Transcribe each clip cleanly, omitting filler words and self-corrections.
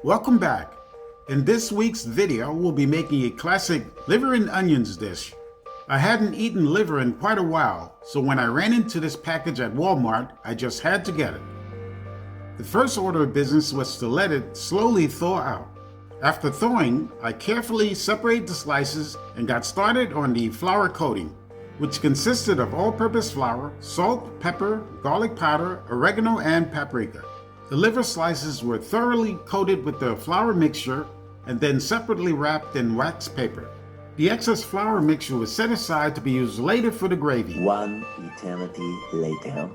Welcome back. In this week's video, we'll be making a classic liver and onions dish. I hadn't eaten liver in quite a while, so when I ran into this package at Walmart, I just had to get it. The first order of business was to let it slowly thaw out. After thawing, I carefully separated the slices and got started on the flour coating, which consisted of all-purpose flour, salt, pepper, garlic powder, oregano, and paprika. The liver slices were thoroughly coated with the flour mixture and then separately wrapped in wax paper. The excess flour mixture was set aside to be used later for the gravy. One eternity later.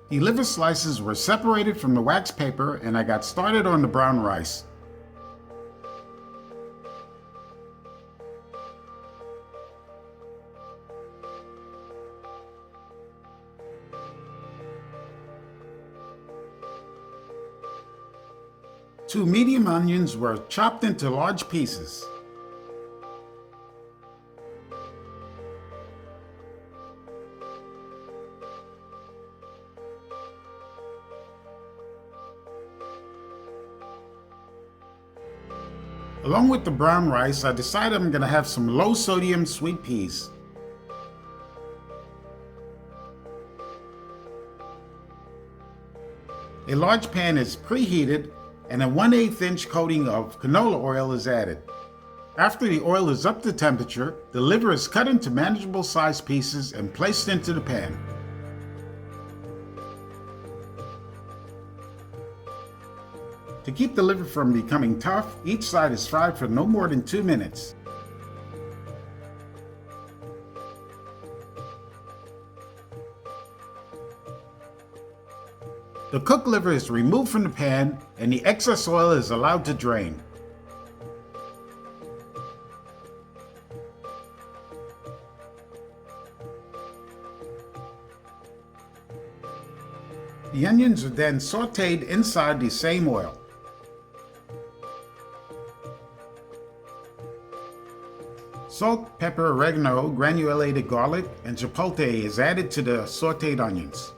The liver slices were separated from the wax paper and I got started on the brown rice. Two medium onions were chopped into large pieces. Along with the brown rice, I decided I'm going to have some low-sodium sweet peas. A large pan is preheated and a 1/8 inch coating of canola oil is added. After the oil is up to temperature, the liver is cut into manageable sized pieces and placed into the pan. To keep the liver from becoming tough, each side is fried for no more than 2 minutes. The cooked liver is removed from the pan and the excess oil is allowed to drain. The onions are then sauteed inside the same oil. Salt, pepper, oregano, granulated garlic, and chipotle is added to the sauteed onions.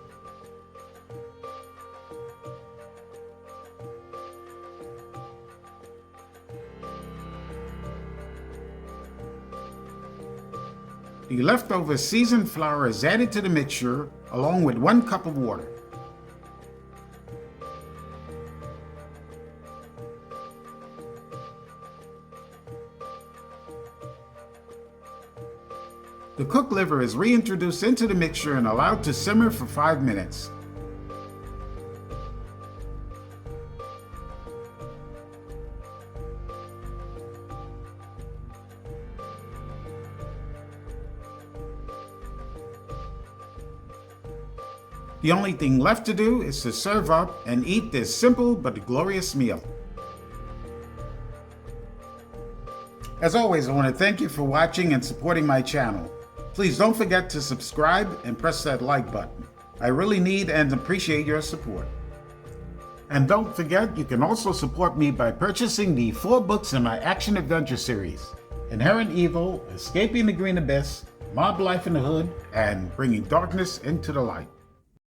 The leftover seasoned flour is added to the mixture along with 1 cup of water. The cooked liver is reintroduced into the mixture and allowed to simmer for 5 minutes. The only thing left to do is to serve up and eat this simple but glorious meal. As always, I want to thank you for watching and supporting my channel. Please don't forget to subscribe and press that like button. I really need and appreciate your support. And don't forget, you can also support me by purchasing the 4 books in my action-adventure series: Inherent Evil, Escaping the Green Abyss, Mob Life in the Hood, and Bringing Darkness into the Light.